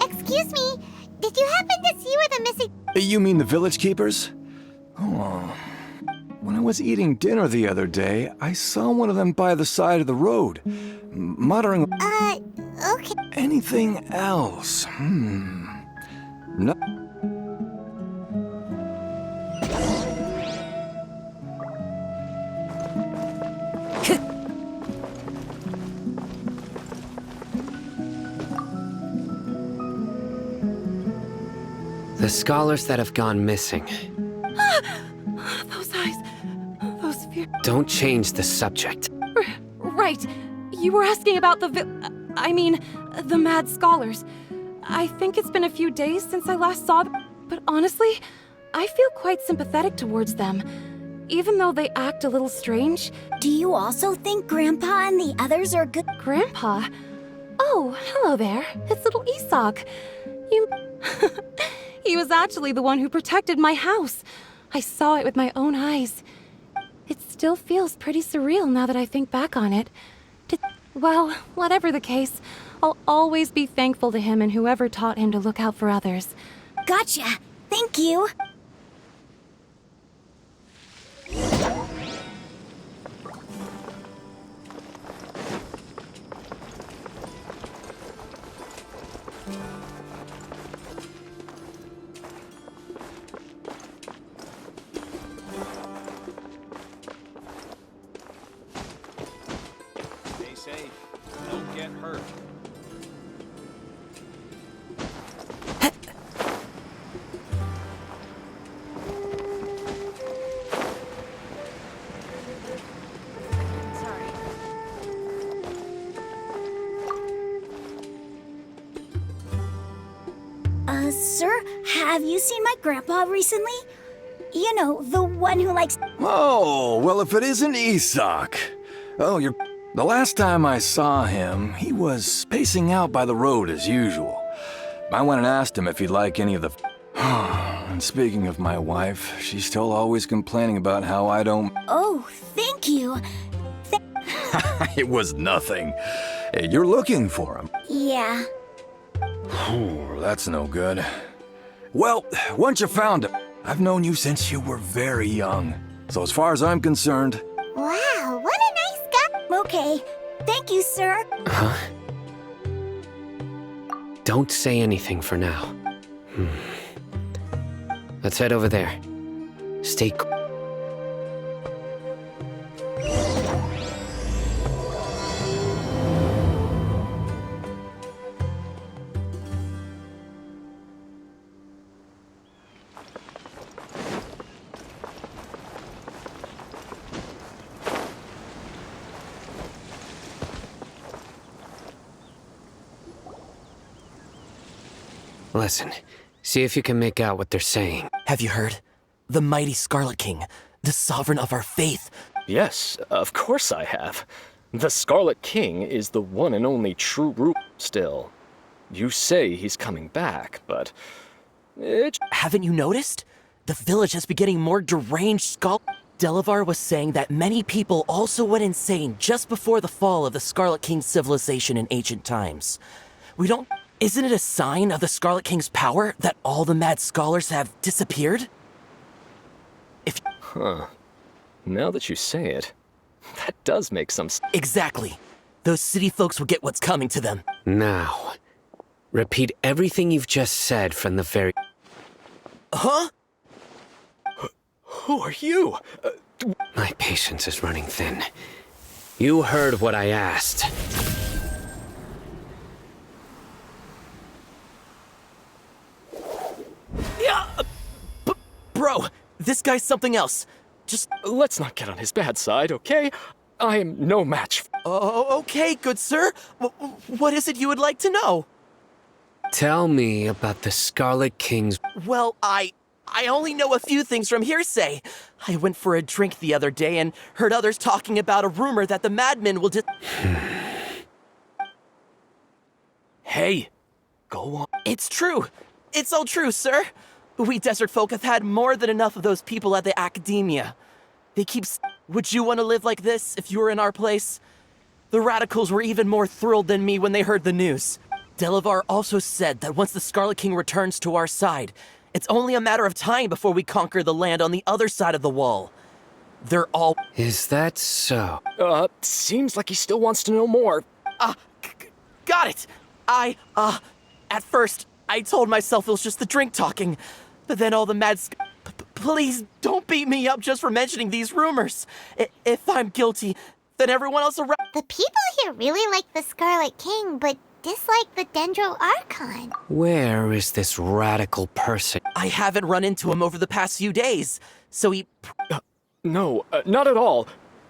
Excuse me, did you happen to see where the missing... You mean the village keepers? Oh. When I was eating dinner the other day, I saw one of them by the side of the road, muttering... okay. Anything else? No. The scholars that have gone missing. Those eyes. Those fear. Don't change the subject. Right. You were asking about the the mad scholars. I think it's been a few days since I last saw them, but honestly, I feel quite sympathetic towards them. Even though they act a little strange. Do you also think Grandpa and the others are good? Grandpa? Oh, hello there. It's little Isak. You... He was actually the one who protected my house. I saw it with my own eyes. It still feels pretty surreal now that I think back on it. Well, whatever the case, I'll always be thankful to him and whoever taught him to look out for others. Gotcha. Thank you. Stay safe. Don't get hurt. Sir, have you seen my grandpa recently? You know, the one who likes... Oh, well, if it isn't Isak. Oh, the last time I saw him, he was pacing out by the road as usual. I went and asked him if he'd like any of the... And speaking of my wife, she's still always complaining about how I don't... Oh, thank you. It was nothing. Hey, you're looking for him. Yeah. That's no good. Well, once you found him, I've known you since you were very young. So as far as I'm concerned... Wow, what a nice guy. Okay, thank you, sir. Huh? Don't say anything for now. Let's head over there. Stay cool. Listen, see if you can make out what they're saying. Have you heard? The mighty Scarlet King, the sovereign of our faith. Yes, of course I have. The Scarlet King is the one and only true ruler still. You say he's coming back, but... Haven't you noticed? The village has been getting more deranged Delavar was saying that many people also went insane just before the fall of the Scarlet King's civilization in ancient times. Isn't it a sign of the Scarlet King's power that all the mad scholars have disappeared? Huh. Now that you say it, that does make some sense. Exactly. Those city folks will get what's coming to them. Now, repeat everything you've just said from the very... Huh? Who are you? My patience is running thin. You heard what I asked. Yeah, bro, this guy's something else. Just Let's not get on his bad side, okay? I am no match. Oh, okay, good sir. What is it you would like to know? Tell me about the Scarlet King's... Well, I only know a few things from hearsay. I went for a drink the other day and heard others talking about a rumor that the madmen will Hey, go on. It's true. It's all true, sir. We desert folk have had more than enough of those people at the academia. They keep... Would you want to live like this if you were in our place? The radicals were even more thrilled than me when they heard the news. Delavar also said that once the Scarlet King returns to our side, it's only a matter of time before we conquer the land on the other side of the wall. They're all... Is that so? Seems like he still wants to know more. Got it! At first, I told myself it was just the drink talking, but then all the please don't beat me up just for mentioning these rumors. If I'm guilty, then everyone else around... The people here really like the Scarlet King, but dislike the Dendro Archon. Where is this radical person? I haven't run into him over the past few days, so he... No, not at all.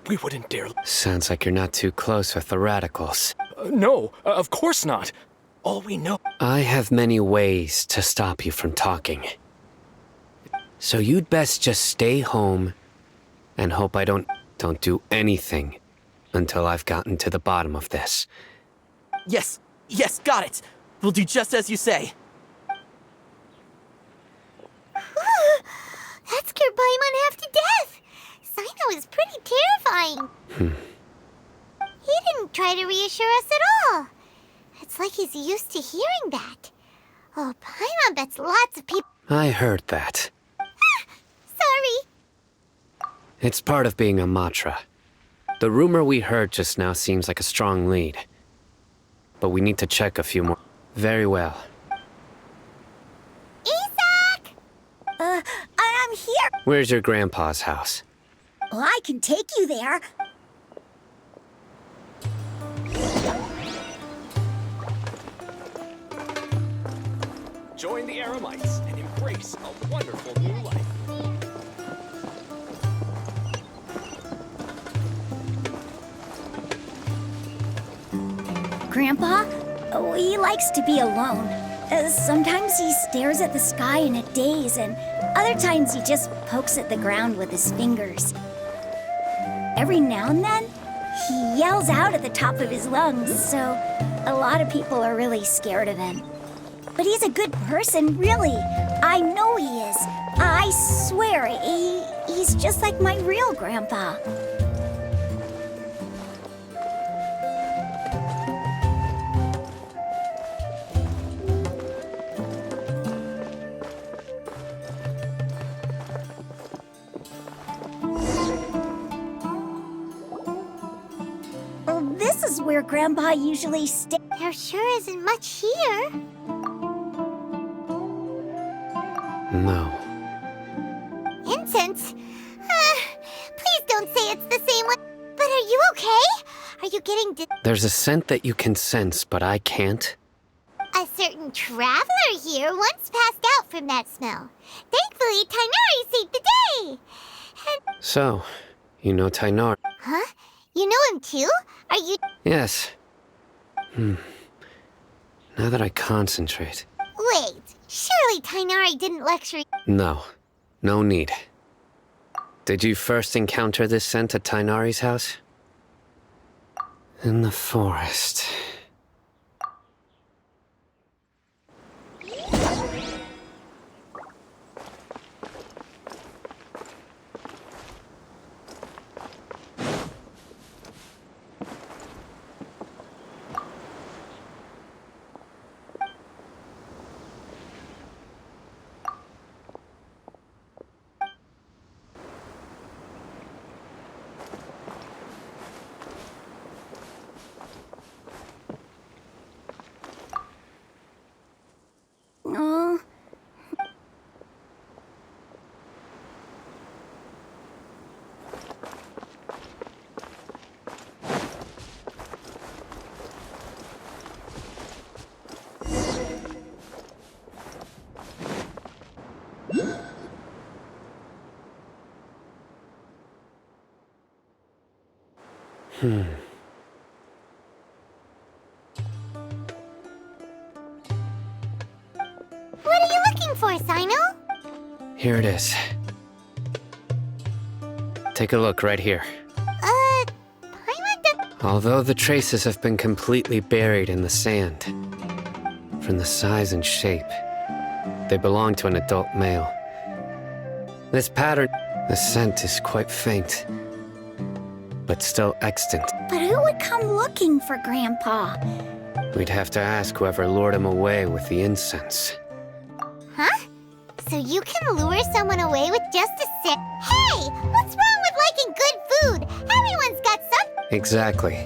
We wouldn't dare. Sounds like you're not too close with the radicals. No, of course not. All we know... I have many ways to stop you from talking. So you'd best just stay home and hope I don't do anything until I've gotten to the bottom of this. Yes, got it. We'll do just as you say. That scared Paimon half to death. Sino is pretty terrifying. He didn't try to reassure us at all. It's like he's used to hearing that. Oh, Paimon bets lots of people... I heard that. Sorry. It's part of being a Matra. The rumor we heard just now seems like a strong lead. But we need to check a few more. Very well. Isak! I'm here. Where's your grandpa's house? Well, I can take you there. Join the Eremites and embrace a wonderful new life. Grandpa? Oh, he likes to be alone. Sometimes he stares at the sky in a daze, and other times he just pokes at the ground with his fingers. Every now and then, he yells out at the top of his lungs, so a lot of people are really scared of him. But he's a good person, really. I know he is. I swear, he's just like my real grandpa. This is where Grandpa usually stays. There sure isn't much here. No. Incense? Please don't say it's the same one. But are you okay? Are you getting There's a scent that you can sense, but I can't. A certain traveler here once passed out from that smell. Thankfully, Tainari saved the day. So, you know Tainar? Huh? You know him too? Are you... Yes. Now that I concentrate. Wait, surely Tainari didn't lecture... No. No need. Did you first encounter this scent at Tainari's house? In the forest. Oh. What are you looking for, Sino? Here it is. Take a look right here. Although the traces have been completely buried in the sand, from the size and shape, they belong to an adult male. This pattern, the scent is quite faint, but still extant. But who would come looking for Grandpa? We'd have to ask whoever lured him away with the incense. Huh? So you can lure someone away with just a sip? Hey! What's wrong with liking good food? Everyone's got some. Exactly.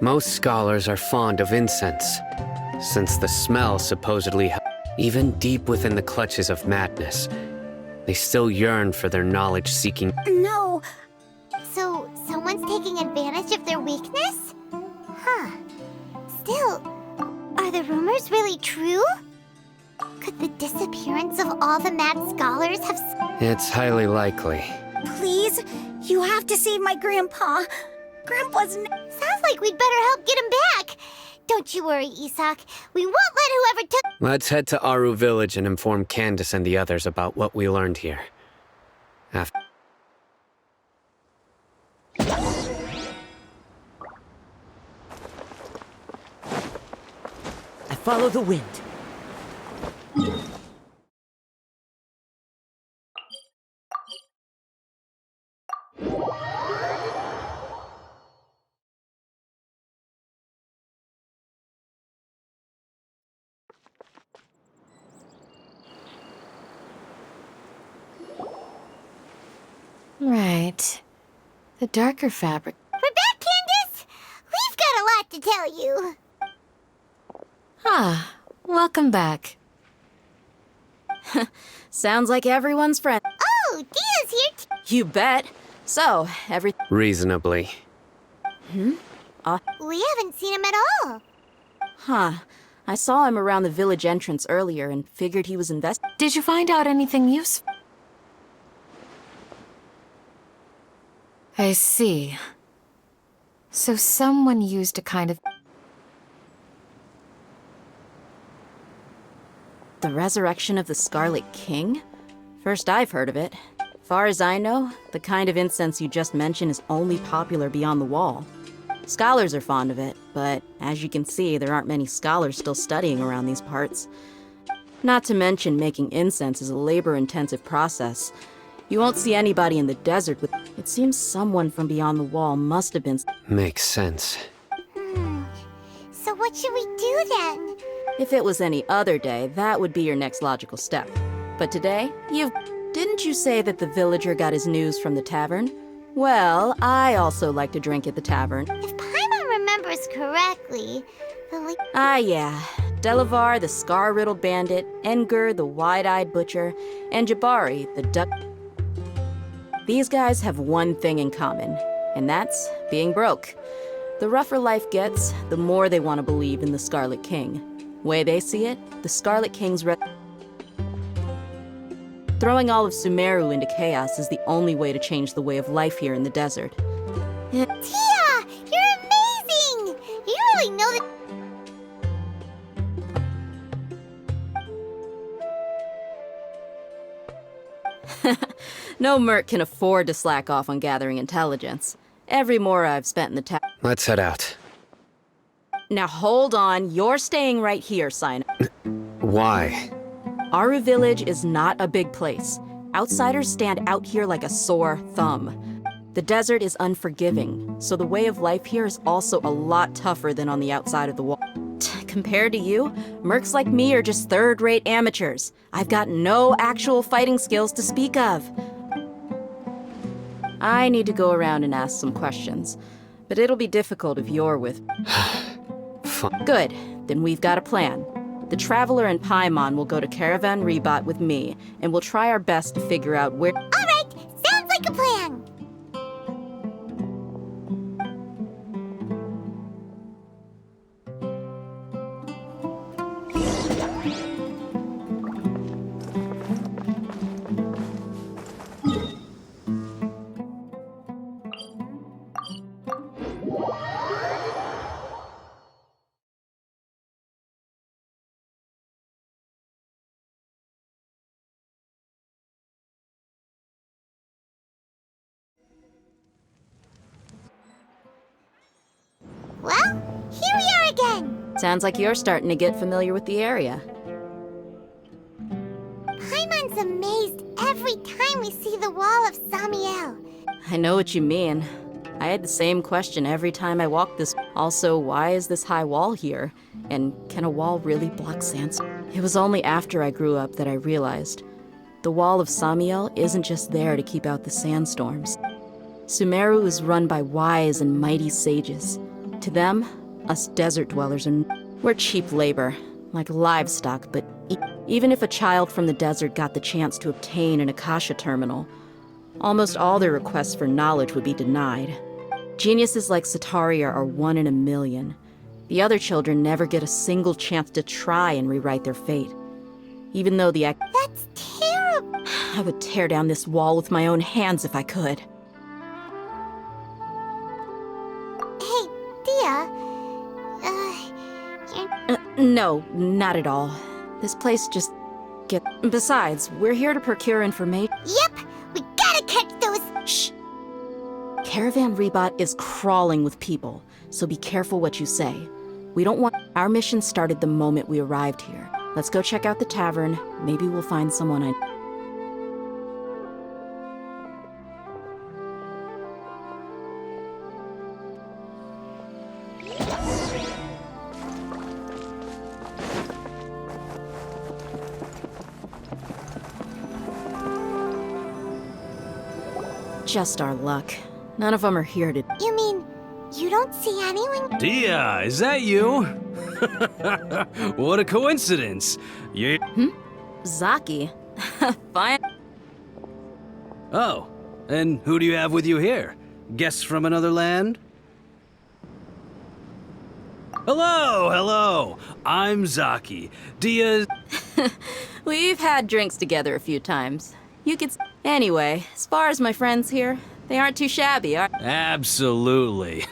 Most scholars are fond of incense, since the smell supposedly even deep within the clutches of madness, they still yearn for their knowledge-seeking. No, So someone's taking advantage of their weakness? Huh. Still, are the rumors really true? Could the disappearance of all the mad scholars have... It's highly likely. please, you have to save my grandpa. Grandpa's Sounds like we'd better help get him back. Don't you worry, Isak. We won't let whoever took... Let's head to Aru Village and inform Candace and the others about what we learned here. After. I follow the wind. Right. The darker fabric. We're back, Candace! We've got a lot to tell you. Ah, welcome back. Sounds like everyone's friend. Oh, Dia's here You bet. So, Reasonably. We haven't seen him at all. Huh. I saw him around the village entrance earlier and figured he was Did you find out anything useful? I see. So someone used a kind of... The resurrection of the Scarlet King? First I've heard of it. Far as I know, the kind of incense you just mentioned is only popular beyond the wall. Scholars are fond of it, but as you can see, there aren't many scholars still studying around these parts. Not to mention making incense is a labor-intensive process. You won't see anybody in the desert with... It seems someone from beyond the wall must have been... Makes sense. So what should we do then? If it was any other day, that would be your next logical step. But today, Didn't you say that the villager got his news from the tavern? Well, I also like to drink at the tavern. If Paimon remembers correctly, Yeah. Delavar, the scar-riddled bandit, Engur, the wide-eyed butcher, and Jabari, the duck... These guys have one thing in common, and that's being broke. The rougher life gets, the more they want to believe in the Scarlet King. Way they see it, the Scarlet King's throwing all of Sumeru into chaos is the only way to change the way of life here in the desert. Tia! You're amazing! You really know that... No merc can afford to slack off on gathering intelligence. Every mora I've spent in the town... Let's head out. Now hold on, you're staying right here, Sina. Why? Aru Village is not a big place. Outsiders stand out here like a sore thumb. The desert is unforgiving, so the way of life here is also a lot tougher than on the outside of the wall. Compared to you, mercs like me are just third-rate amateurs. I've got no actual fighting skills to speak of. I need to go around and ask some questions, but it'll be difficult if you're with... Fine. Good, then we've got a plan. The Traveler and Paimon will go to Caravan Rebat with me, and we'll try our best to figure out where... All right, sounds like a plan. Well, here we are again. Sounds like you're starting to get familiar with the area. Paimon's amazed every time we see the wall of Samiel. I know what you mean. I had the same question every time I walked this... Also, why is this high wall here? And can a wall really block sandstorm? It was only after I grew up that I realized the Wall of Samiel isn't just there to keep out the sandstorms. Sumeru is run by wise and mighty sages. To them, us desert dwellers we're cheap labor, like livestock, but even if a child from the desert got the chance to obtain an Akasha terminal, almost all their requests for knowledge would be denied. Geniuses like Sataria are 1 in a million. The other children never get a single chance to try and rewrite their fate. Even though That's terrible. I would tear down this wall with my own hands if I could. Hey, Dia. No, not at all. This place just Besides, we're here to procure information. Yep, we gotta catch those. Shh. Caravan Rebot is crawling with people, so be careful what you say. We don't want. Our mission started the moment we arrived here. Let's go check out the tavern. Maybe we'll find someone I. Just our luck. None of them are here to. You mean you don't see anyone? Dia, is that you? What a coincidence. You. Zaki. Fine. Oh, and who do you have with you here? Guests from another land? Hello, hello. I'm Zaki. Dia. We've had drinks together a few times. You could. Anyway, as far as my friends here, they aren't too shabby, are. Absolutely.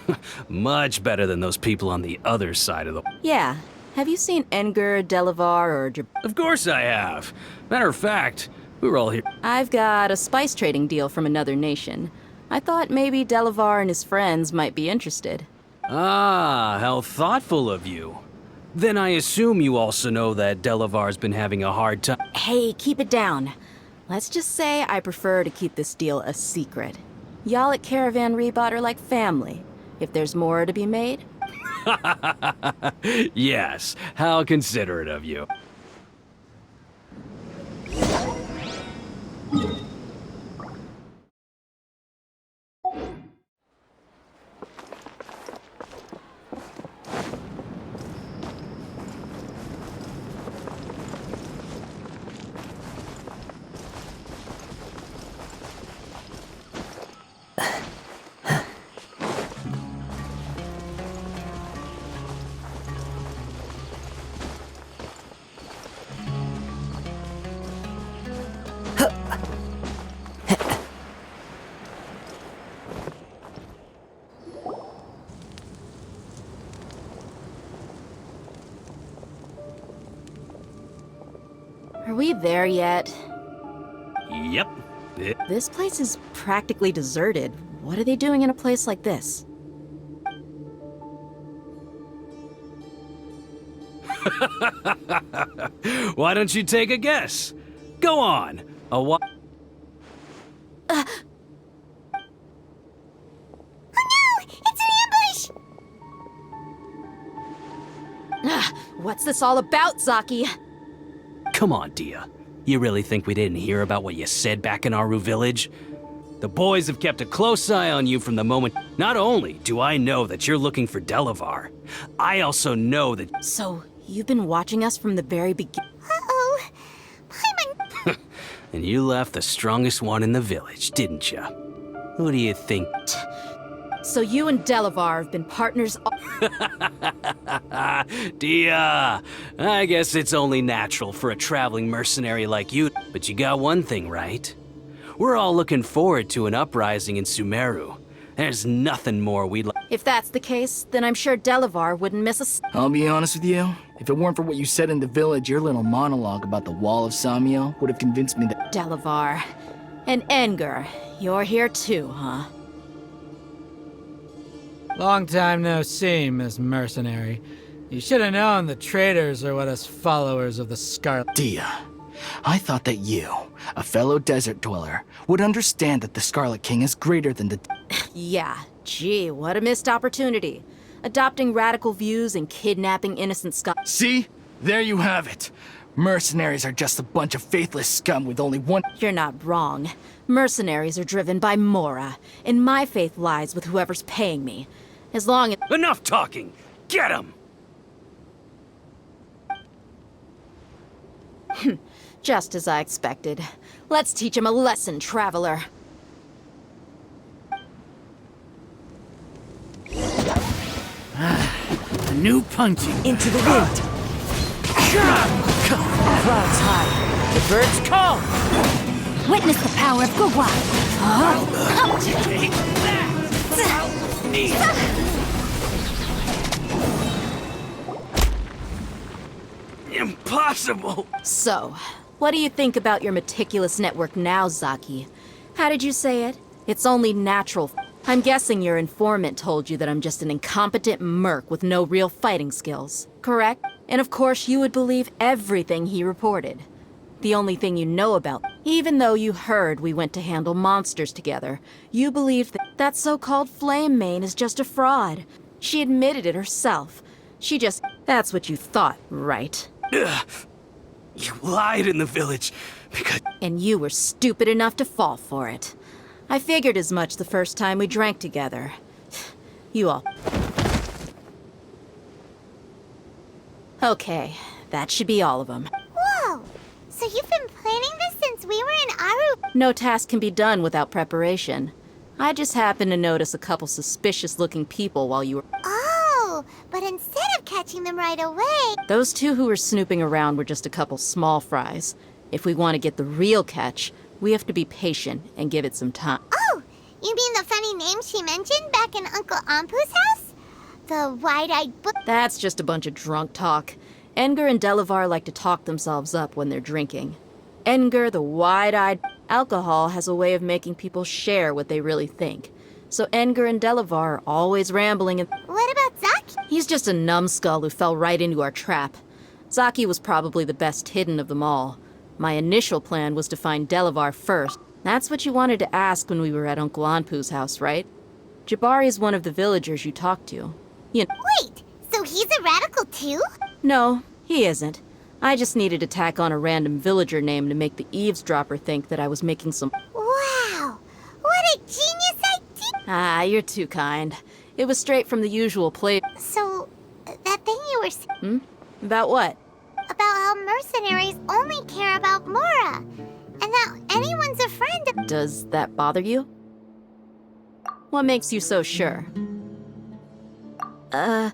Much better than those people on the other side of the. Yeah. Have you seen Enger, Delavar, or Of course I have. Matter of fact, we were all here. I've got a spice trading deal from another nation. I thought maybe Delavar and his friends might be interested. Ah, how thoughtful of you. Then I assume you also know that Delavar's been having a hard time. Hey, keep it down. Let's just say I prefer to keep this deal a secret. Y'all at Caravan Rebot are like family. If there's more to be made. Yes, how considerate of you. Are we there yet? Yep. This place is practically deserted. What are they doing in a place like this? Why don't you take a guess? Go on. Oh no! It's an ambush! What's this all about, Zaki? Come on, Dia. You really think we didn't hear about what you said back in Aru Village? The boys have kept a close eye on you from the moment. Not only do I know that you're looking for Delavar, I also know that. So, you've been watching us from the very beginning? Uh-oh. Paimon. And you left the strongest one in the village, didn't you? Who do you think? So you and Delavar have been partners Dia, I guess it's only natural for a traveling mercenary like you. But you got one thing right. We're all looking forward to an uprising in Sumeru. There's nothing more we'd like. If that's the case, then I'm sure Delavar wouldn't miss us. I'll be honest with you. If it weren't for what you said in the village, your little monologue about the Wall of Samiel would have convinced me that. Delavar. And Enger, you're here too, huh? Long time no see, Miss Mercenary. You should have known the traitors are what us followers of the Scarlet. Dia, I thought that you, a fellow desert dweller, would understand that the Scarlet King is greater than the. Yeah, gee, what a missed opportunity. Adopting radical views and kidnapping innocent scholars. See? There you have it. Mercenaries are just a bunch of faithless scum with only one. You're not wrong. Mercenaries are driven by Mora, and my faith lies with whoever's paying me. As long as— Enough talking! Get him! Just as I expected. Let's teach him a lesson, traveler. A new punching. Into the wind! Clouds high. The birds call! Witness the power of Gugwa. Impossible! So, what do you think about your meticulous network now, Zaki? How did you say it? It's only natural. I'm guessing your informant told you that I'm just an incompetent merc with no real fighting skills, correct? And of course you would believe everything he reported. The only thing you know about— Even though you heard we went to handle monsters together, you believed that so-called Flame Mane is just a fraud. She admitted it herself. She just— That's what you thought, right? Ugh. You lied in the village because— And you were stupid enough to fall for it. I figured as much the first time we drank together. You all— Okay, that should be all of them. Whoa! So you've been planning this since we were in Aru? No task can be done without preparation. I just happened to notice a couple suspicious-looking people while you were— Oh, but instead of catching them right away... Those two who were snooping around were just a couple small fries. If we want to get the real catch, we have to be patient and give it some time. Oh, you mean the funny name she mentioned back in Uncle Ampu's house? The wide-eyed book... That's just a bunch of drunk talk. Edgar and Delavar like to talk themselves up when they're drinking. Edgar, the wide-eyed— Alcohol has a way of making people share what they really think. So Edgar and Delavar are always rambling and— What about Zaki? He's just a numbskull who fell right into our trap. Zaki was probably the best hidden of them all. My initial plan was to find Delavar first. That's what you wanted to ask when we were at Uncle Anpu's house, right? Jabari is one of the villagers you talked to. Wait, so he's a radical too? No, he isn't. I just needed to tack on a random villager name to make the eavesdropper think that I was making some— Wow, what a genius idea! Ah, you're too kind. It was straight from the usual play— So, that thing you were saying About what? about how mercenaries only care about Mora, and that anyone's a friend of— Does that bother you? What makes you so sure? Dia,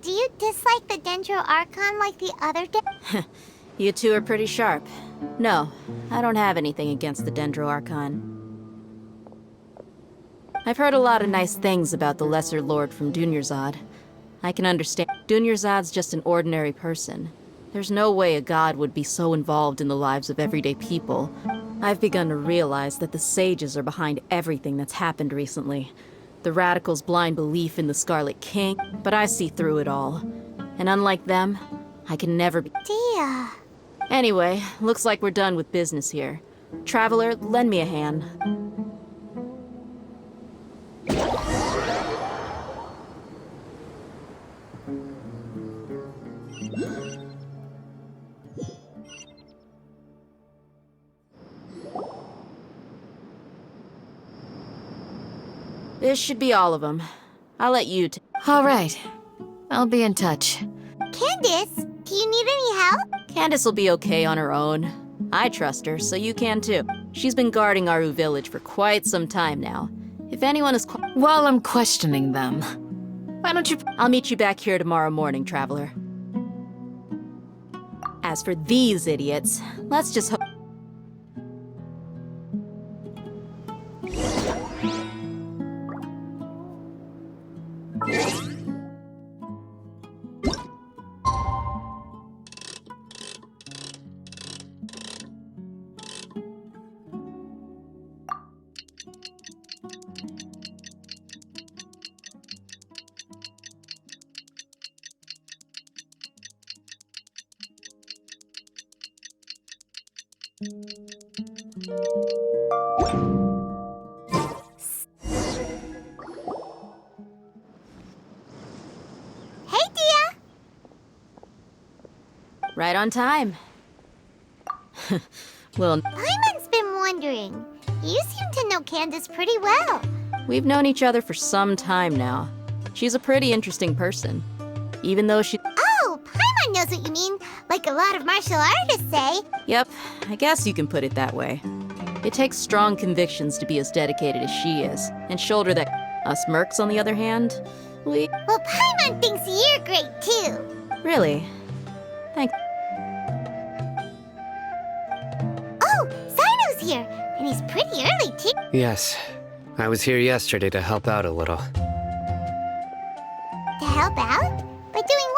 do you dislike the Dendro Archon like the other You two are pretty sharp. No, I don't have anything against the Dendro Archon. I've heard a lot of nice things about the Lesser Lord from Dunyarzad. I can understand. Dunyarzad's just an ordinary person. There's no way a god would be so involved in the lives of everyday people. I've begun to realize that the sages are behind everything that's happened recently. The radicals' blind belief in the Scarlet King, but I see through it all. And unlike them, I can never be— Dia. Anyway, looks like we're done with business here. Traveler, lend me a hand. This should be all of them. I'll let you All right. I'll be in touch. Candace, do you need any help? Candace will be okay on her own. I trust her, so you can too. She's been guarding Aru village for quite some time now. If anyone is While I'm questioning them, why don't you— I'll meet you back here tomorrow morning, Traveler. As for these idiots, let's just hope— Right on time. Well, Paimon's been wondering. You seem to know Candace pretty well. we've known each other for some time now. She's a pretty interesting person. Even though she... Oh, Paimon knows what you mean, like a lot of martial artists say. Yep, I guess you can put it that way. It takes strong convictions to be as dedicated as she is, and shoulder that. Us mercs, on the other hand, we... Well, Paimon thinks you're great too. Really? Thanks. Oh, Sino's here, and he's pretty early too. Yes. I was here yesterday to help out a little. To help out? By doing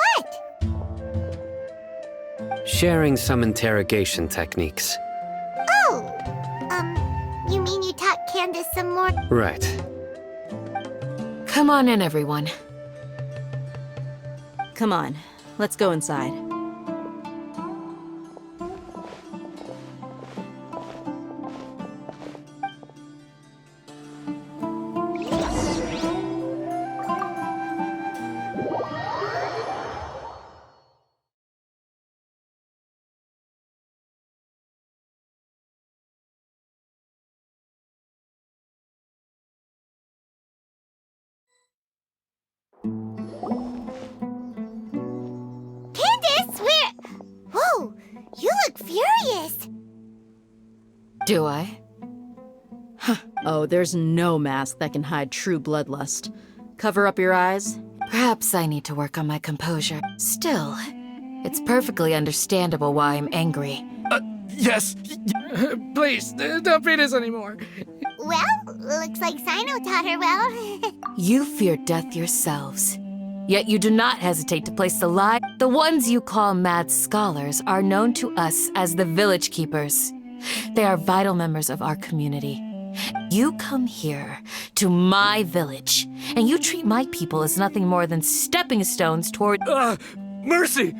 what? Sharing some interrogation techniques. Oh, you mean you taught Candace some more? Right. Come on in, everyone. Come on, let's go inside. Candace, where? Whoa, you look furious. Do I? Oh, there's no mask that can hide true bloodlust. Cover up your eyes. Perhaps I need to work on my composure. Still, it's perfectly understandable why I'm angry. Yes. Please, don't beat us anymore. Well, looks like Sino taught her well. You fear death yourselves. Yet you do not hesitate to place the lie. The ones you call mad scholars are known to us as the Village Keepers. They are vital members of our community. You come here, to my village, and you treat my people as nothing more than stepping stones toward... Mercy!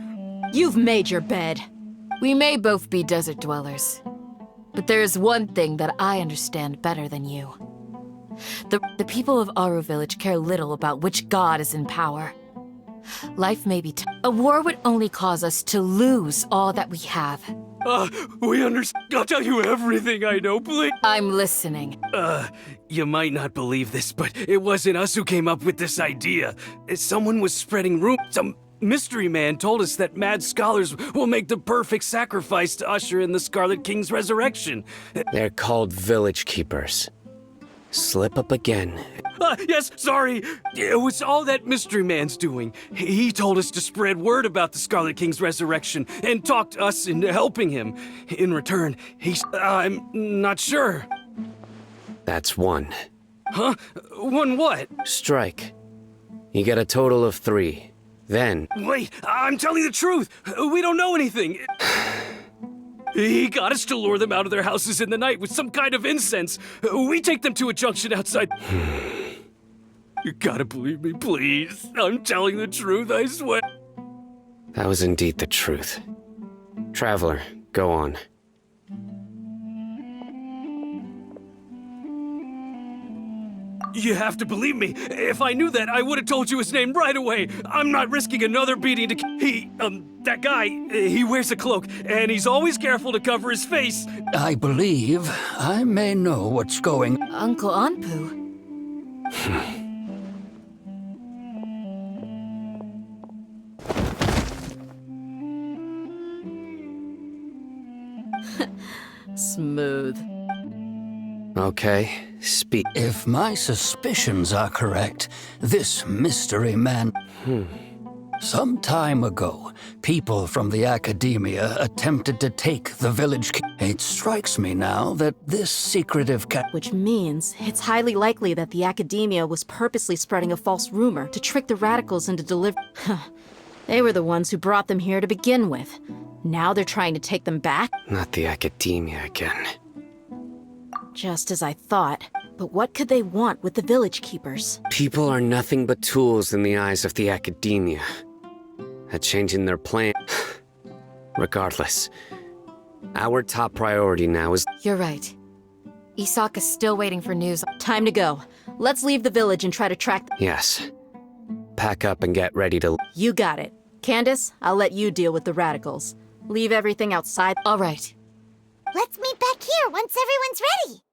You've made your bed. We may both be desert dwellers, but there is one thing that I understand better than you. The people of Aru Village care little about which god is in power. Life may be a war would only cause us to lose all that we have. We understand. I'll tell you everything I know, please. I'm listening. You might not believe this, but it wasn't us who came up with this idea. Someone was spreading rumors. Some mystery man told us that mad scholars will make the perfect sacrifice to usher in the Scarlet King's resurrection. They're called Village Keepers. Slip up again. Yes, sorry. It was all that mystery man's doing. He told us to spread word about the Scarlet King's resurrection and talked us into helping him. In return, I'm not sure. That's one. Huh? One what? Strike. You get a total of 3. Then... Wait, I'm telling the truth. We don't know anything. He got us to lure them out of their houses in the night with some kind of incense. We take them to a junction outside. You gotta believe me, please. I'm telling the truth, I swear. That was indeed the truth. Traveler, go on. You have to believe me. If I knew that, I would have told you his name right away. I'm not risking another beating to... that guy, he wears a cloak, and he's always careful to cover his face. I believe I may know what's going... Uncle Anpu. Smooth. Okay, speak. If my suspicions are correct, this mystery man... Some time ago, people from the academia attempted to take the village... It strikes me now that this secretive Which means it's highly likely that the academia was purposely spreading a false rumor to trick the radicals into They were the ones who brought them here to begin with. Now they're trying to take them back? Not the academia again. Just as I thought. But what could they want with the Village Keepers? People are nothing but tools in the eyes of the academia. At changing their plan... Regardless, our top priority now is... You're right. Isak is still waiting for news. Time to go. Let's leave the village and try to track them. Yes. Pack up and get ready to... You got it. Candace, I'll let you deal with the radicals. Leave everything outside. All right. Let's meet back here once everyone's ready.